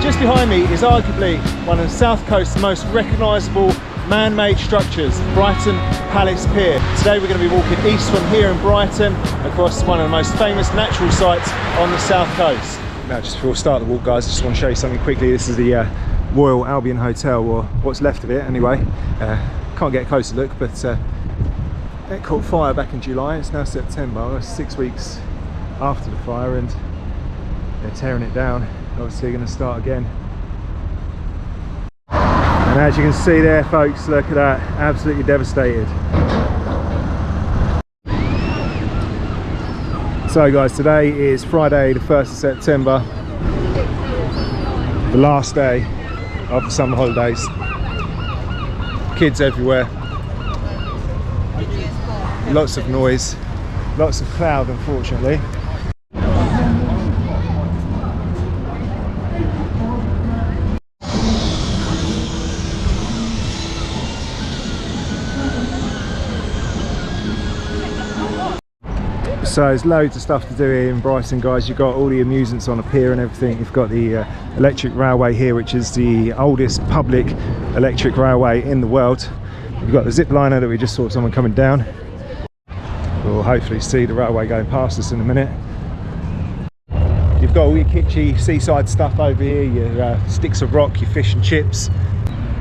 just behind me is arguably one of the South Coast's most recognisable man-made structures, Brighton Palace Pier. Today we're going to be walking east from here in Brighton across one of the most famous natural sites on the South Coast. Now, just before we start the walk, guys, I just want to show you something quickly. This is the Royal Albion Hotel, or what's left of it anyway. Can't get a closer look, but it caught fire back in July. It's now September, 6 weeks after the fire, and they're tearing it down. Obviously going to start again. And as you can see there, folks, look at that, absolutely devastated. So guys, today is Friday the 1st of September, the last day of the summer holidays. Kids everywhere, lots of noise, lots of cloud unfortunately. So there's loads of stuff to do here in Brighton, guys. You've got all the amusements on a pier and everything. You've got the electric railway here, which is the oldest public electric railway in the world. You've got the zip liner that we just saw someone coming down. We'll hopefully see the railway going past us in a minute. You've got all your kitschy seaside stuff over here, your sticks of rock, your fish and chips.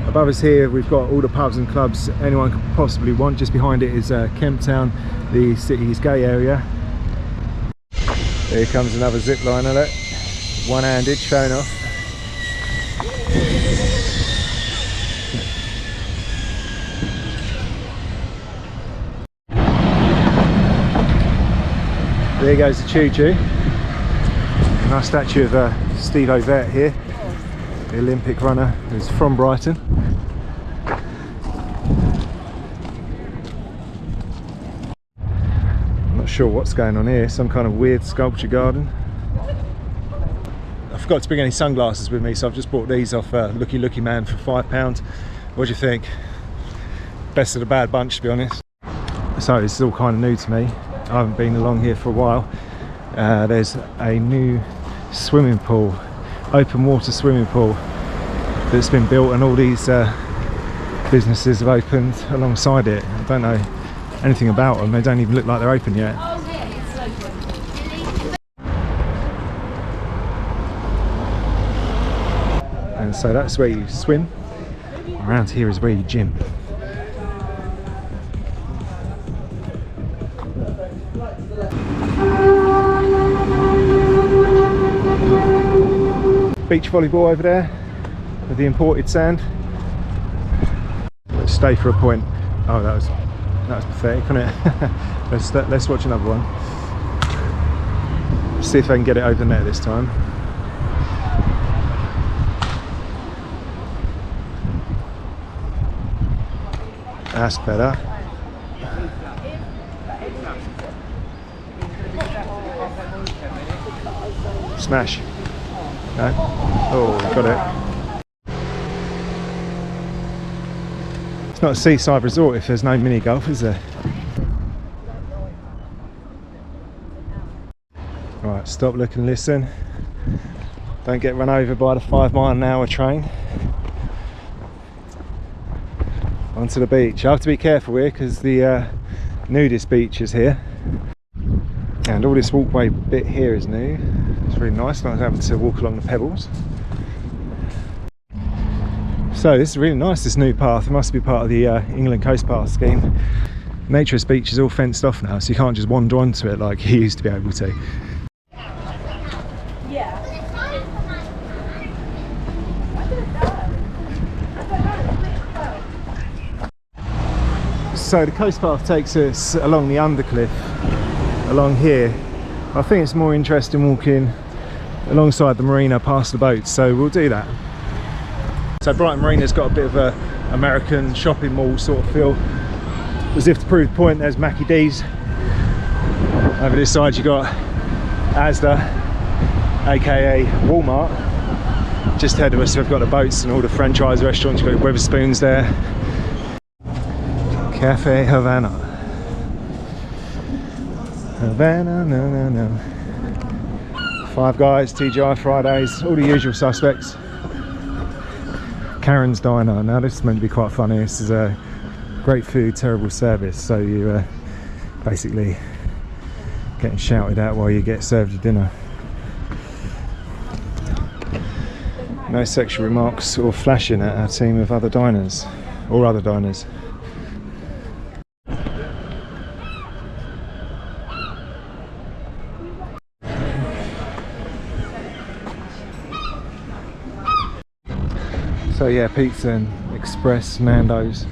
Above us here we've got all the pubs and clubs anyone could possibly want. Just behind it is Kemp Town, the city's gay area. Here comes another zip liner, look, one-handed, showing off. There goes the choo-choo. A nice statue of Steve Seagull here, the Olympic runner who's from Brighton. Not sure what's going on here, some kind of weird sculpture garden. I forgot to bring any sunglasses with me, so I've just bought these off Looky Looky Man for £5. What do you think? Best of the bad bunch, to be honest. So this is all kind of new to me. I haven't been along here for a while. There's a new swimming pool, open water swimming pool that's been built, and all these businesses have opened alongside it. I don't know anything about them, they don't even look like they're open yet. And so that's where you swim. Around here is where you gym. Beach volleyball over there with the imported sand. Let's stay for a point. Oh, that was pathetic, wasn't it? let's watch another one. See if I can get it over the net this time. That's better. Smash. No? Oh, got it. It's not a seaside resort if there's no mini golf, is there? Right, stop, look and listen. Don't get run over by the 5 mile an hour train. Onto the beach. I have to be careful here because the nudist beach is here. And all this walkway bit here is new. It's really nice, not having to walk along the pebbles. So this is really nice, this new path. It must be part of the England Coast Path scheme. Naturist Beach is all fenced off now, so you can't just wander onto it like you used to be able to. So the coast path takes us along the undercliff, along here. I think it's more interesting walking alongside the marina past the boats, so we'll do that. So Brighton Marina's got a bit of a American shopping mall sort of feel. As if to prove the point, there's Mackie D's. Over this side you got Asda, aka Walmart. Just ahead of us we've got the boats and all the franchise restaurants. You've got Wetherspoons there. Cafe Havana. Havana, no, no, no. Five Guys, TGI Fridays, all the usual suspects. Karen's Diner. Now this is meant to be quite funny. This is a great food, terrible service. So you basically getting shouted at while you get served your dinner. No sexual remarks or flashing at our team of other diners or other diners. So yeah, Pizza and Express, Nando's,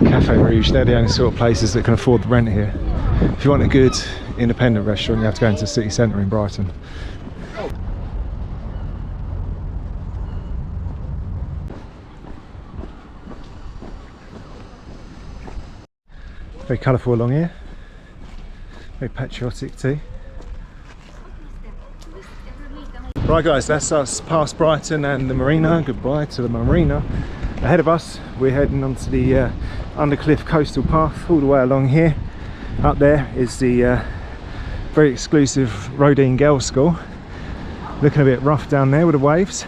Cafe Rouge, they're the only sort of places that can afford the rent here. If you want a good independent restaurant, you have to go into the city centre in Brighton. Very colourful along here, very patriotic too. Right guys, that's us past Brighton and the Marina. Goodbye to the Marina. Ahead of us, we're heading onto the Undercliff coastal path all the way along here. Up there is the very exclusive Rottingdean Girls' School. Looking a bit rough down there with the waves.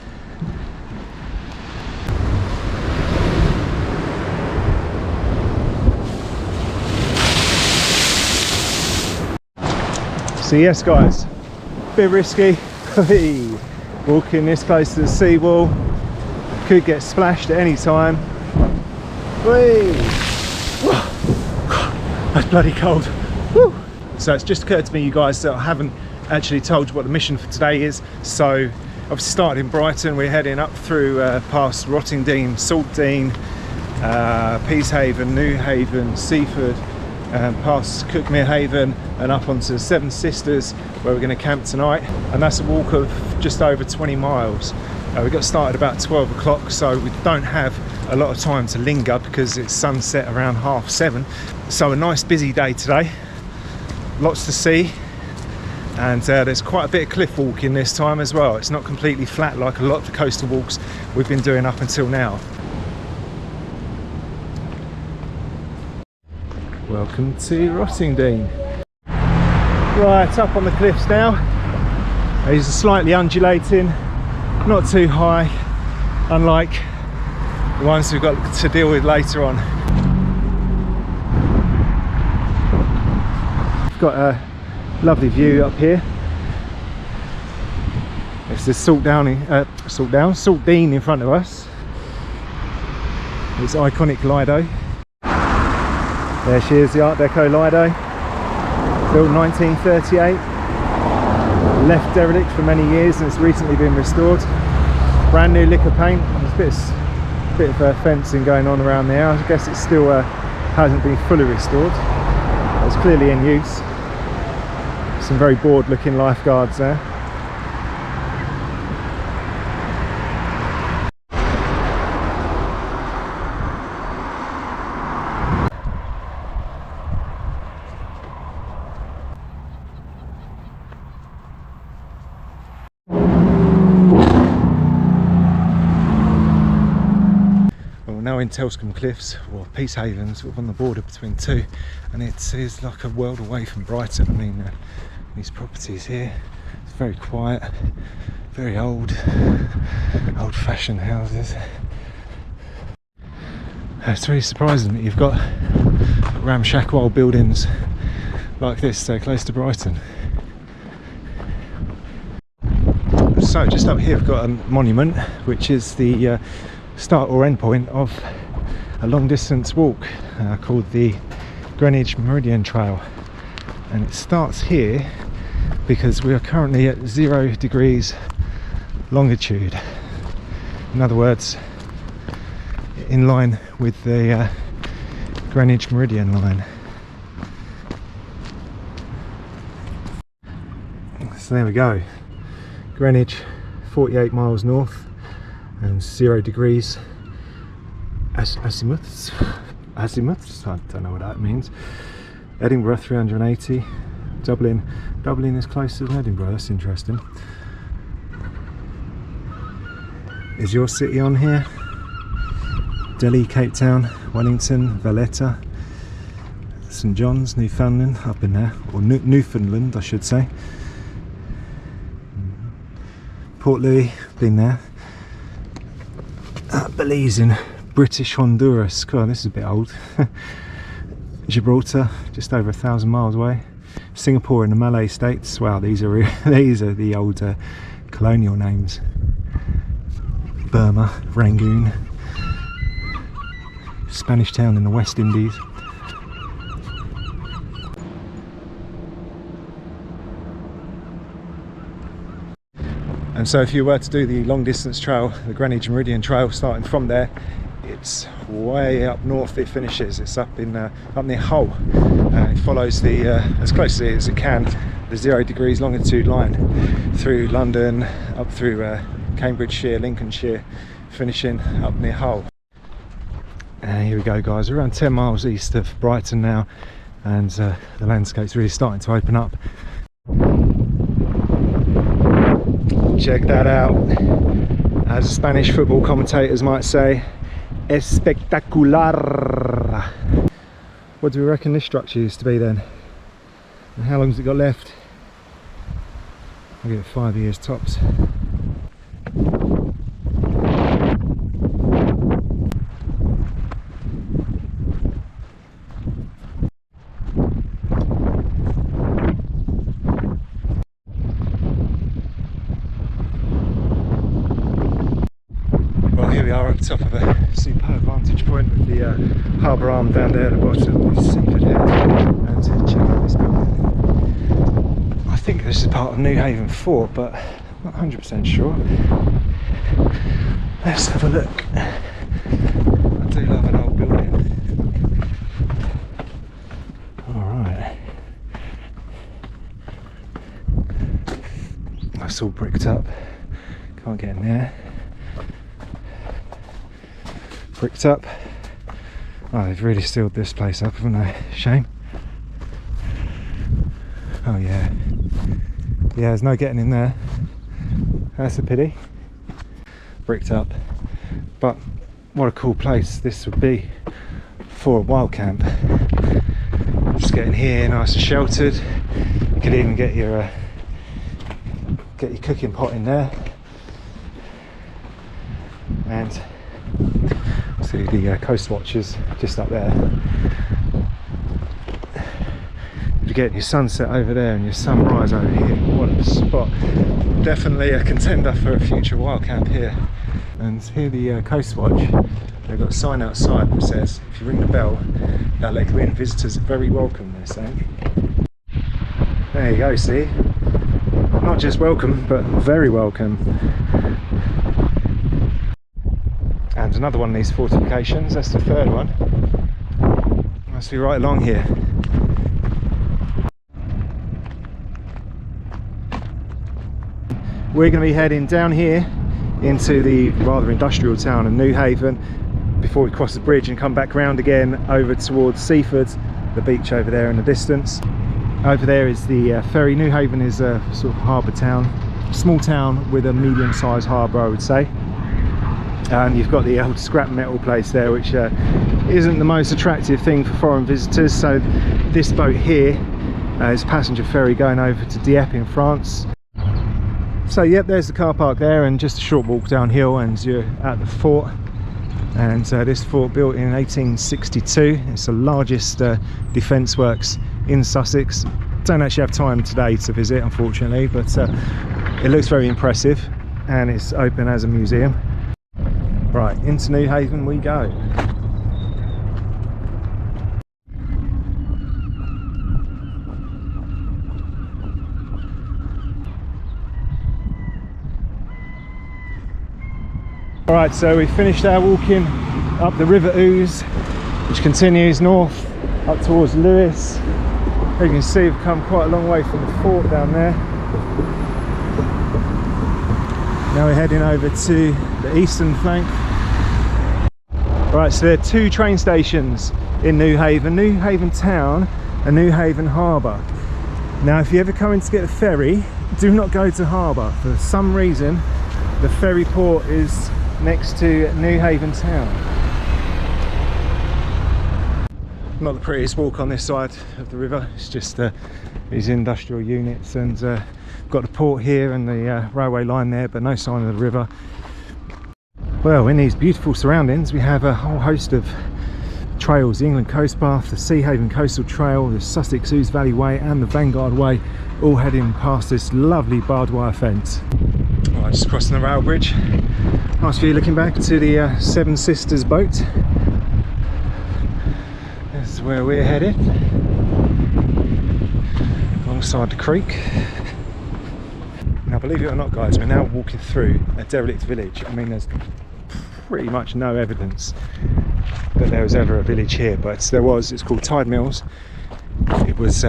So yes guys, bit risky. Walking this close to the seawall, could get splashed at any time. That's bloody cold. Woo. So it's just occurred to me, you guys, that I haven't actually told you what the mission for today is. So I've started in Brighton. We're heading up through past Rottingdean, Sardines, Peacehaven, Newhaven, Seaford, past Cuckmere Haven and up onto Seven Sisters, where we're going to camp tonight, and that's a walk of just over 20 miles. We got started about 12 o'clock, so we don't have a lot of time to linger because it's sunset around 7:30. So a nice busy day today, lots to see, and there's quite a bit of cliff walking this time as well. It's not completely flat like a lot of the coastal walks we've been doing up until now. Welcome to Rottingdean. Right, up on the cliffs now. These are slightly undulating, not too high, unlike the ones we've got to deal with later on. We've got a lovely view up here. It's the Sardines in front of us. It's iconic Lido. There she is, the Art Deco Lido, built in 1938, left derelict for many years and it's recently been restored. Brand new liquor paint, there's a bit of fencing going on around there. I guess it still hasn't been fully restored, but it's clearly in use. Some very bored looking lifeguards there. Now in Telscombe Cliffs, or Peacehaven, sort of on the border between two, and it is like a world away from Brighton. I mean, these properties here, it's very quiet, very old-fashioned houses. It's really surprising that you've got ramshackle old buildings like this so close to Brighton. So just up here we've got a monument, which is the start or end point of a long distance walk called the Greenwich Meridian Trail, and it starts here because we are currently at 0 degrees longitude. In other words, in line with the Greenwich Meridian line. So there we go, Greenwich 48 miles north and 0 degrees azimuths, I don't know what that means. Edinburgh 380, Dublin is closer than Edinburgh, that's interesting. Is your city on here? Delhi, Cape Town, Wellington, Valletta, St John's, Newfoundland, up in there, or Newfoundland I should say. Port Louis, been there. Belize in British Honduras. God, this is a bit old. Gibraltar, just over 1,000 miles away. Singapore in the Malay States. Wow, these are the old colonial names. Burma, Rangoon, Spanish town in the West Indies. And so if you were to do the long distance trail, the Greenwich Meridian Trail, starting from there, it's way up north it finishes. It's up near Hull. It follows the as closely as it can the 0 degrees longitude line through London, up through Cambridgeshire, Lincolnshire, finishing up near Hull. And here we go, guys. We're around 10 miles east of Brighton now, and the landscape's really starting to open up. Check that out. As Spanish football commentators might say, espectacular. What do we reckon this structure used to be then? And how long has it got left? I'll give it 5 years tops. Top of a superb vantage point with the harbour arm down there at the bottom of the Seaford head, and check out this building. I think this is part of Newhaven Fort, but I'm not 100% sure. Let's have a look. I do love an old building. Alright. That's all bricked up. Can't get in there. Bricked up. Oh, they've really sealed this place up, haven't they? Shame. Oh yeah. Yeah, there's no getting in there. That's a pity. Bricked up. But what a cool place this would be for a wild camp. Just getting here, nice and sheltered. You could even get your cooking pot in there. And see the coast watchers just up there. You're getting your sunset over there and your sunrise over here. What a spot. Definitely a contender for a future wild camp here. And here the Coast Watch, they've got a sign outside that says if you ring the bell, they'll let you in. Visitors are very welcome, they're saying. There you go, see? Not just welcome, but very welcome. And another one of these fortifications, that's the third one. Must be right along here. We're going to be heading down here into the rather industrial town of Newhaven before we cross the bridge and come back round again over towards Seaford, the beach over there in the distance. Over there is the ferry. Newhaven is a sort of harbour town, small town with a medium-sized harbour, I would say. And you've got the old scrap metal place there, which isn't the most attractive thing for foreign visitors. So this boat here is a passenger ferry going over to Dieppe in France. So yep, there's the car park there, and just a short walk downhill and you're at the fort. And this fort, built in 1862, it's the largest defence works in Sussex. Don't actually have time today to visit, unfortunately, but it looks very impressive, and it's open as a museum. Right, into Newhaven we go. Alright, so we finished our walking up the River Ouse, which continues north up towards Lewes. As you can see, we've come quite a long way from the fort down there. Now we're heading over to the eastern flank. Right, so there are two train stations in Newhaven, Newhaven Town and Newhaven Harbour. Now if you ever come in to get a ferry, do not go to harbour. For some reason the ferry port is next to Newhaven Town. Not the prettiest walk on this side of the river, it's just these industrial units and got the port here and the railway line there, but no sign of the river. Well, in these beautiful surroundings we have a whole host of trails: the England Coast Path, the Seahaven Coastal Trail, the Sussex Ouse Valley Way and the Vanguard Way, all heading past this lovely barbed wire fence. Right, just crossing the rail bridge. Nice view looking back to the Seven Sisters boat. This is where we're headed, alongside the creek. Now, believe it or not, guys, we're now walking through a derelict village. I mean, there's pretty much no evidence that there was ever a village here, but there was. It's called Tide Mills. It was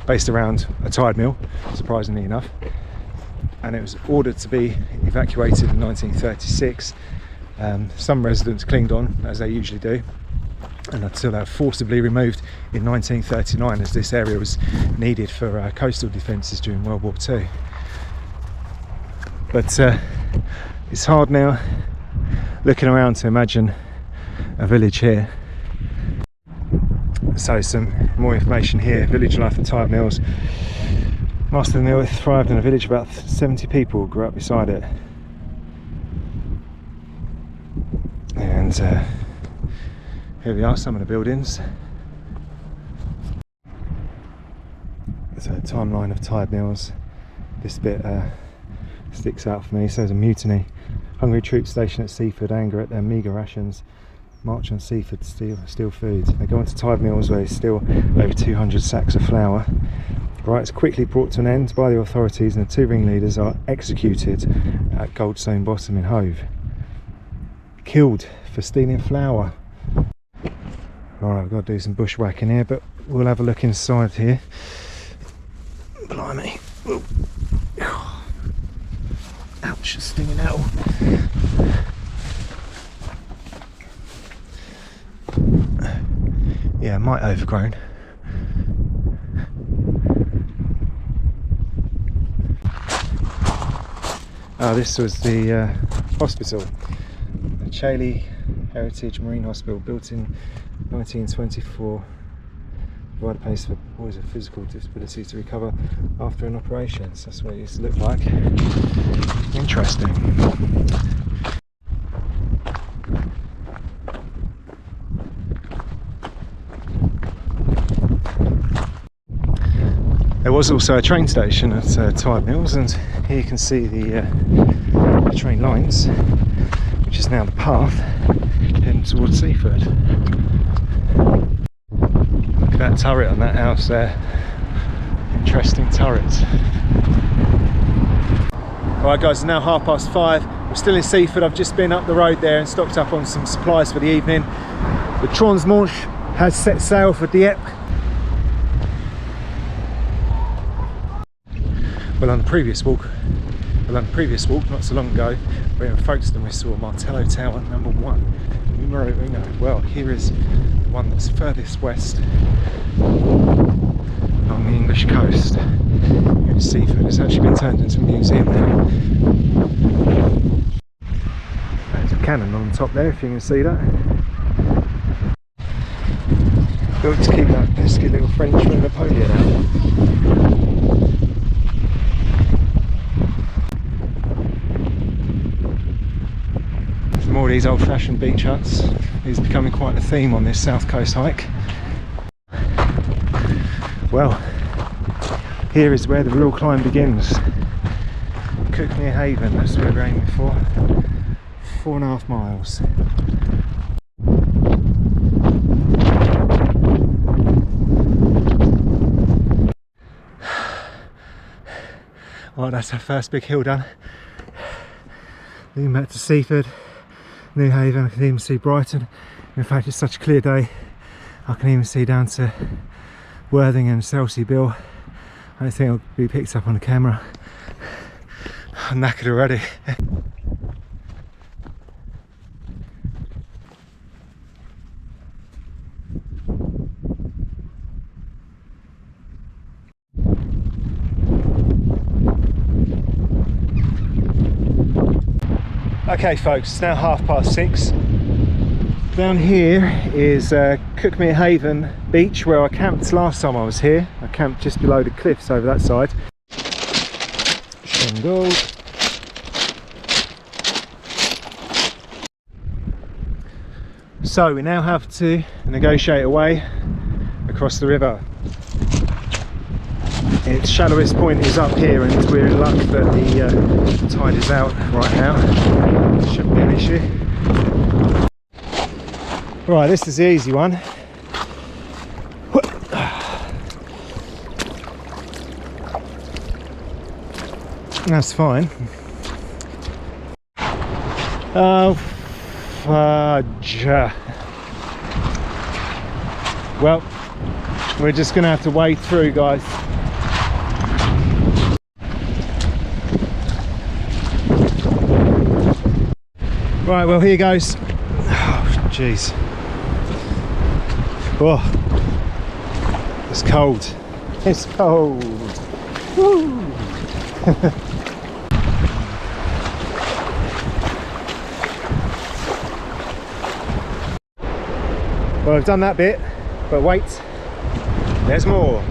based around a tide mill, surprisingly enough, and it was ordered to be evacuated in 1936. Some residents clinged on, as they usually do, and until they were forcibly removed in 1939, as this area was needed for coastal defences during World War II. But it's hard now, looking around, to imagine a village here. So some more information here: village life at Tide Mills. Master Mill thrived in a village, about 70 people grew up beside it. And here we are, some of the buildings. There's a timeline of Tide Mills. This bit sticks out for me. So there's a mutiny. Hungry troops stationed at Seaford anger at their meagre rations. March on Seaford to steal food. They go on to Tide Mills, where they steal over 200 sacks of flour. Riots quickly brought to an end by the authorities, and the two ringleaders are executed at Goldstone Bottom in Hove. Killed for stealing flour. Alright, we've got to do some bushwhacking here, but we'll have a look inside here. Blimey. Ouch, a stinging nettle. Yeah, might overgrown. Oh, this was the hospital, the Chaley Heritage Marine Hospital, built in 1924. Provide a place for boys with physical disabilities to recover after an operation. So that's what it used to look like. Interesting. There was also a train station at Tide Mills, and here you can see the train lines, which is now the path heading towards Seaford. Look at that turret on that house there. Interesting turret. Alright guys, it's now 5:30. We're still in Seaford. I've just been up the road there and stocked up on some supplies for the evening. The Transmanche has set sail for Dieppe. Well, on the previous walk not so long ago, we were in Folkestone, we saw Martello Tower #1, numero uno. Well, here is the one that's furthest west on the English coast. Here in Seaford. It's actually been turned into a museum now. There's a cannon on the top there, if you can see that. Built to keep that pesky little Frenchman Napoleon out. More of these old-fashioned beach huts. Is becoming quite a theme on this south coast hike. Well, here is where the real climb begins. Cuckmere Haven, that's where we're aiming for. 4.5 miles. Well, that's our first big hill done. Looking back to Seaford, Newhaven, I can even see Brighton. In fact, it's such a clear day, I can even see down to Worthing and Selsey Bill. I don't think it'll be picked up on the camera. I'm knackered already. Okay folks, it's now 6:30. Down here is Cuckmere Haven beach, where I camped last time I was here. I camped just below the cliffs over that side. Single. So we now have to negotiate a way across the river. Its shallowest point is up here, and we're in luck that the tide is out right now. Shouldn't be an issue. Right, this is the easy one. That's fine. Oh, fudge. Well, we're just going to have to wade through, guys. Right, well, here goes. Oh, jeez. Oh, it's cold. It's cold. Woo. Well, I've done that bit, but wait, there's more.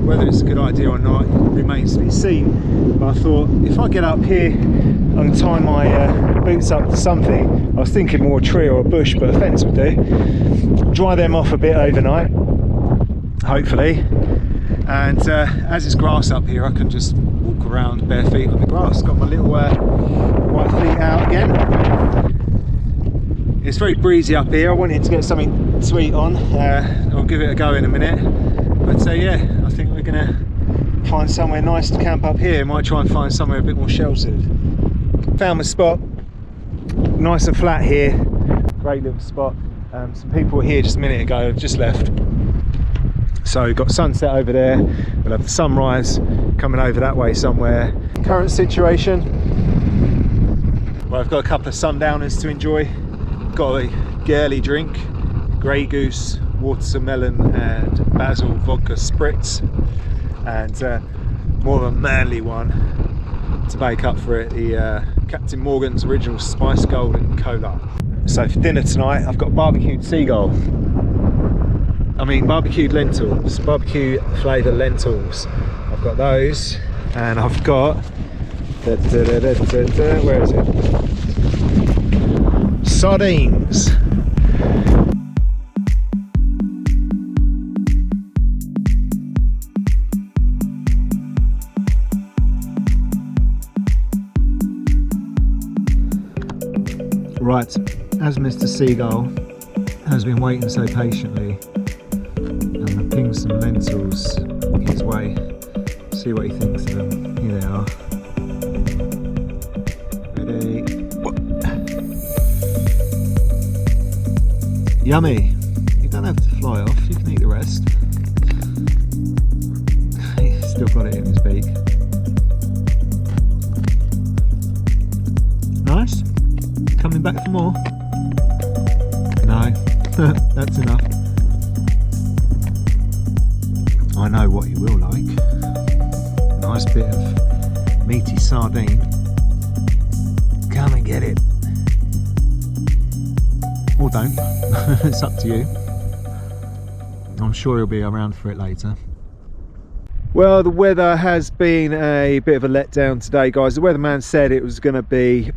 Whether it's a good idea or not remains to be seen, but I thought if I get up here and tie my boots up to something, I was thinking more a tree or a bush, but a fence would do, dry them off a bit overnight hopefully, and as it's grass up here I can just walk around bare feet on the grass. Got my little white feet out again. It's very breezy up here. I wanted to get something to eat on. I'll give it a go in a minute. But yeah, I think we're gonna find somewhere nice to camp up here. Might try and find somewhere a bit more sheltered. Found my spot, nice and flat here. Great little spot. Some people were here just a minute ago, just left. So we've got sunset over there. We'll have the sunrise coming over that way somewhere. Current situation. Well, I've got a couple of sundowners to enjoy. Got a girly drink, Grey Goose, watermelon and basil vodka spritz, and more of a manly one to make up for it, the Captain Morgan's original Spice Golden Cola. So for dinner tonight I've got barbecued seagull, barbecued lentils, barbecue flavoured lentils. I've got those, and I've got where is it? Sardines. Right, as Mr. Seagull has been waiting so patiently, I'm going to ping some lentils his way, see what he thinks of them. Here they are. Ready? Yummy! You don't have to fly off, you can eat the rest. He's still got it in his beak. Nice? Coming back for more? No, that's enough. I know what you will like. Nice bit of meaty sardine. Come and get it. Or don't. It's up to you. I'm sure he'll be around for it later. Well, the weather has been a bit of a letdown today, guys. The weatherman said it was going to be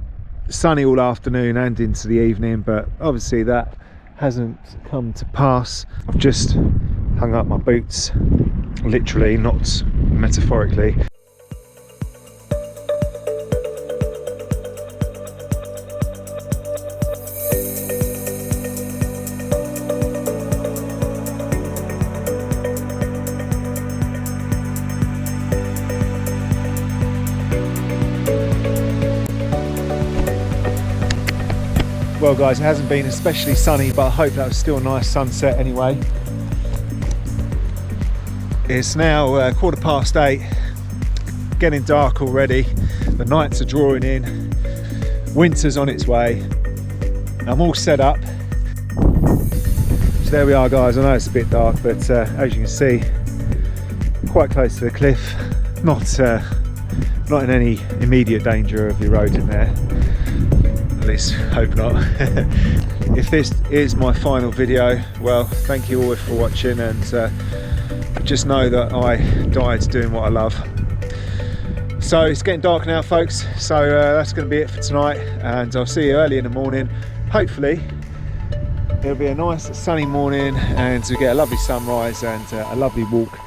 sunny all afternoon and into the evening, but obviously that hasn't come to pass. I've just hung up my boots, literally, not metaphorically. Well guys, it hasn't been especially sunny, but I hope that was still a nice sunset anyway. It's now 8:15, getting dark already. The nights are drawing in. Winter's on its way. I'm all set up. So there we are, guys. I know it's a bit dark, but as you can see, quite close to the cliff. Not in any immediate danger of eroding there. At least hope not. If this is my final video, well, thank you all for watching, and just know that I died doing what I love. So it's getting dark now, folks, so that's going to be it for tonight, and I'll see you early in the morning. Hopefully it'll be a nice sunny morning and we get a lovely sunrise and a lovely walk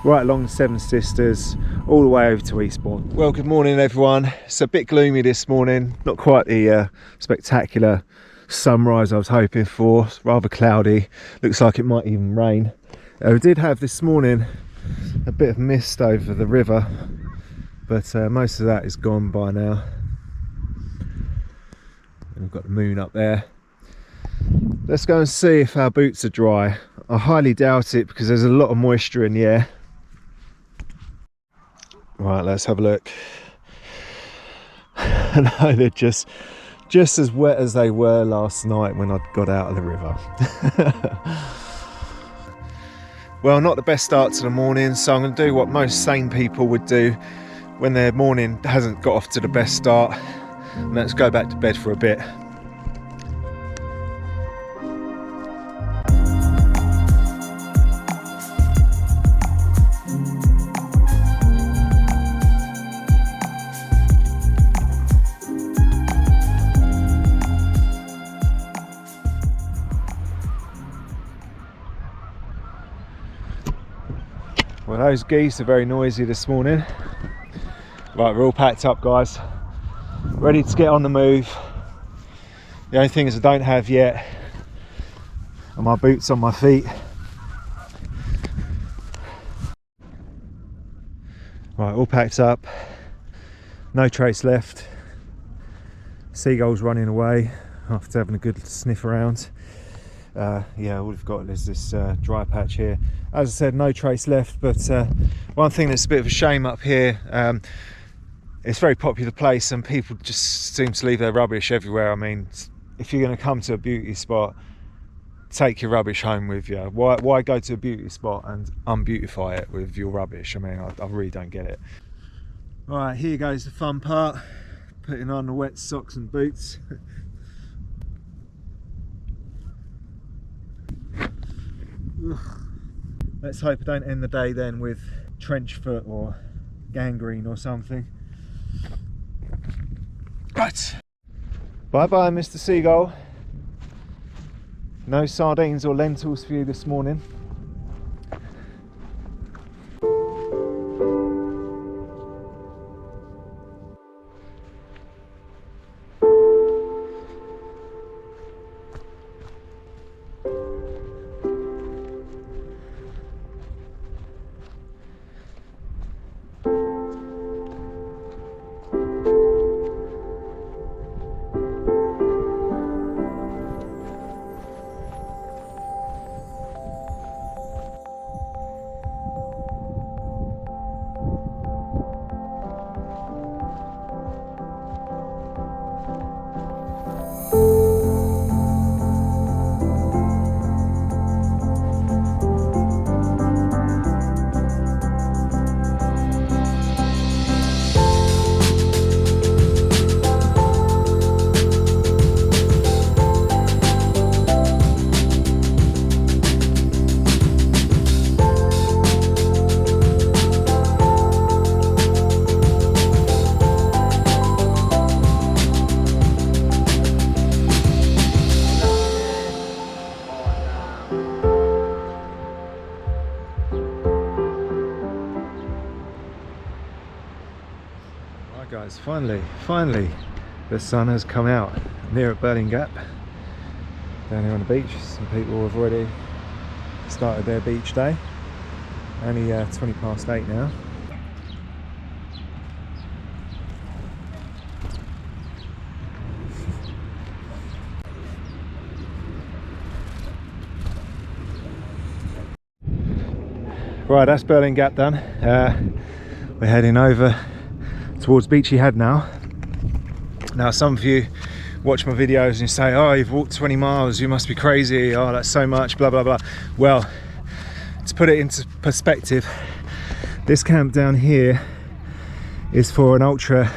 right along the Seven Sisters all the way over to Eastbourne. Well, good morning everyone. It's a bit gloomy this morning, not quite the spectacular sunrise I was hoping for. It's rather cloudy, looks like it might even rain. We did have this morning a bit of mist over the river, but most of that is gone by now. And we've got the moon up there. Let's go and see if our boots are dry. I highly doubt it because there's a lot of moisture in the air. Right, let's have a look. No, they're just as wet as they were last night when I got out of the river. Well, not the best start to the morning, so I'm going to do what most sane people would do when their morning hasn't got off to the best start. And let's go back to bed for a bit. Well, those geese are very noisy this morning. Right, we're all packed up, guys. Ready to get on the move. The only thing is I don't have yet are my boots on my feet. Right, all packed up. No trace left. Seagulls running away after having a good sniff around. Yeah, all we've got is this dry patch here. As I said, no trace left, but one thing that's a bit of a shame up here, it's a very popular place and people just seem to leave their rubbish everywhere. I mean, if you're going to come to a beauty spot, take your rubbish home with you. Why go to a beauty spot and unbeautify it with your rubbish? I mean, I really don't get it. Alright, here goes the fun part, putting on the wet socks and boots. Let's hope I don't end the day then with trench foot or gangrene or something. Right. Bye bye, Mr. Seagull. No sardines or lentils for you this morning. Guys, finally the sun has come out. I'm here at Burling Gap, down here on the beach. Some people have already started their beach day. Only 20 past 8 now. Right, that's Burling Gap done. We're heading over towards Beachy Head now. Now some of you watch my videos and you say, oh, you've walked 20 miles, you must be crazy, oh that's so much, blah blah blah. Well, to put it into perspective, this camp down here is for an ultra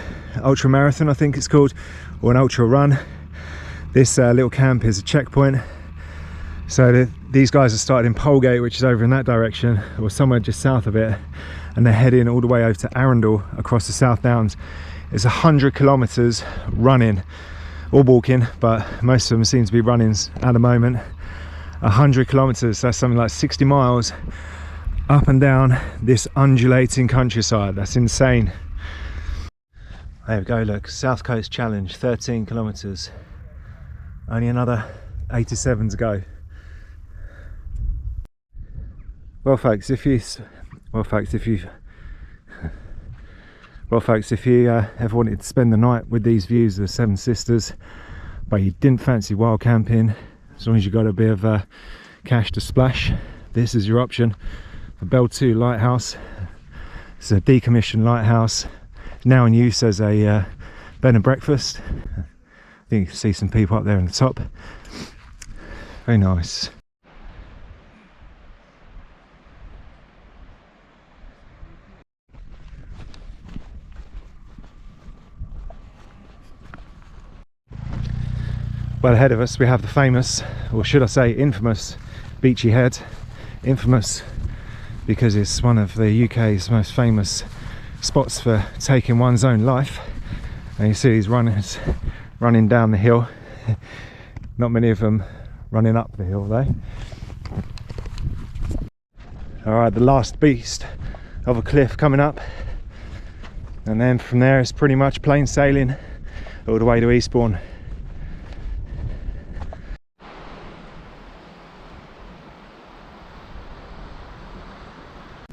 marathon, I think it's called, or an ultra run. This little camp is a checkpoint. So these guys are started in Polegate, which is over in that direction, or somewhere just south of it, and they're heading all the way over to Arundel across the South Downs. It's 100 kilometers running or walking, but most of them seem to be running at the moment. 100 kilometers, that's something like 60 miles up and down this undulating countryside. That's insane. There we go, look, South Coast Challenge, 13 kilometers. Only another 87 to go. Well folks, if you ever wanted to spend the night with these views of the Seven Sisters, but you didn't fancy wild camping, as long as you got a bit of cash to splash, this is your option. The Bell 2 lighthouse. It's a decommissioned lighthouse, now in use as a bed and breakfast. I think you can see some people up there on the top. Very nice. Well, ahead of us we have the famous, or should I say infamous, Beachy Head. Infamous because it's one of the UK's most famous spots for taking one's own life. And you see these runners running down the hill. Not many of them running up the hill though. Alright, the last beast of a cliff coming up, and then from there it's pretty much plain sailing all the way to Eastbourne.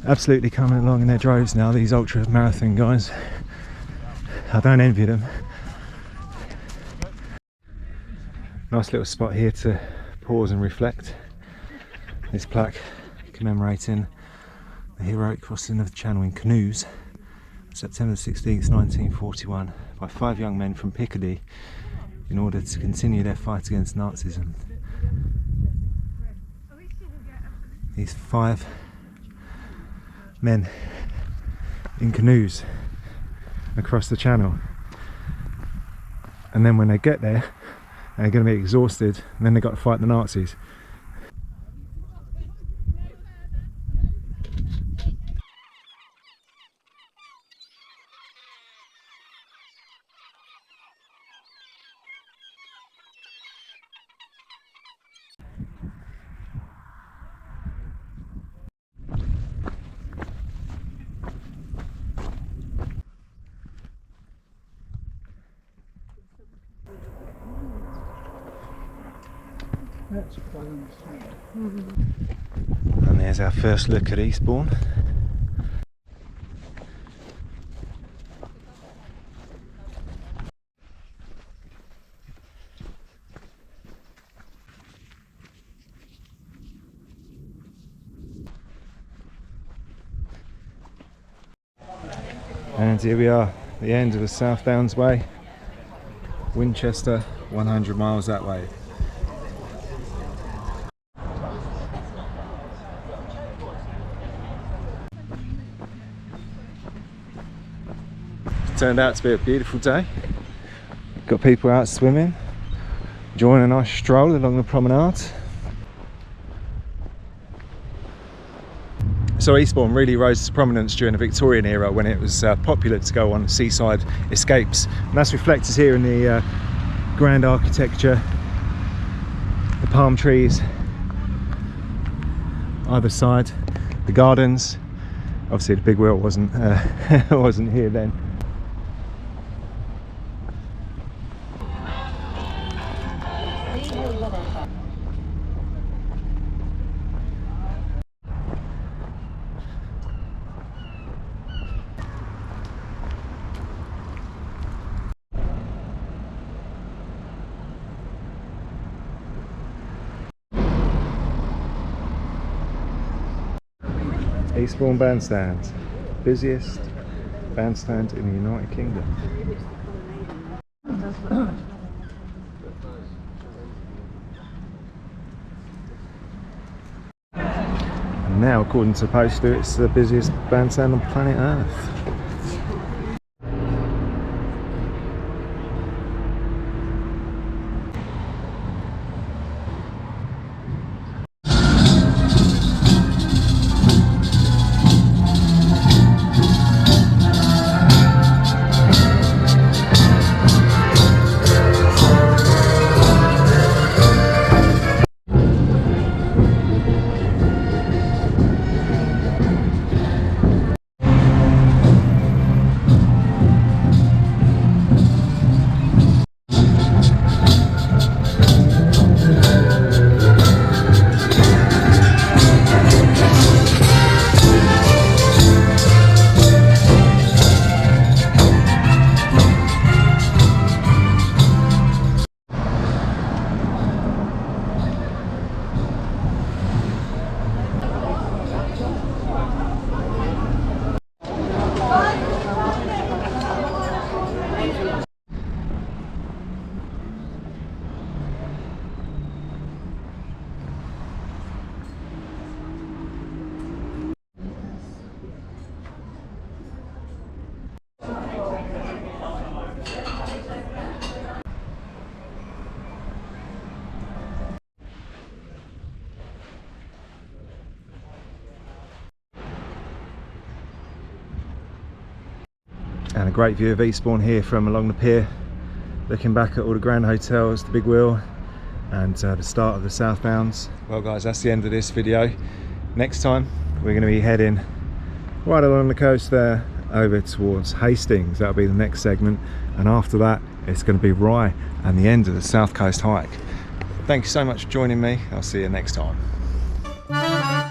Absolutely coming along in their droves now, these ultra marathon guys. I don't envy them. Nice little spot here to pause and reflect. This plaque commemorating the heroic crossing of the Channel in canoes, September 16th, 1941, by 5 young men from Picardy in order to continue their fight against Nazism. These 5 men in canoes across the Channel, and then when they get there they're going to be exhausted, and then they've got to fight the Nazis. And there's our first look at Eastbourne. And here we are, the end of the South Downs Way. Winchester, 100 miles that way. Turned out to be a beautiful day. Got people out swimming, enjoying a nice stroll along the promenade. So Eastbourne really rose to prominence during the Victorian era, when it was popular to go on seaside escapes, and that's reflected here in the grand architecture, the palm trees either side, the gardens. Obviously the big wheel wasn't wasn't here then. Eastbourne Bandstand, busiest bandstand in the United Kingdom. And now, according to Poster, it's the busiest bandstand on planet Earth. And a great view of Eastbourne here from along the pier, looking back at all the grand hotels, the big wheel, and the start of the southbounds. Well guys, that's the end of this video. Next time we're going to be heading right along the coast there over towards Hastings. That'll be the next segment, and after that it's going to be Rye and the end of the South Coast hike. Thank you so much for joining me. I'll see you next time.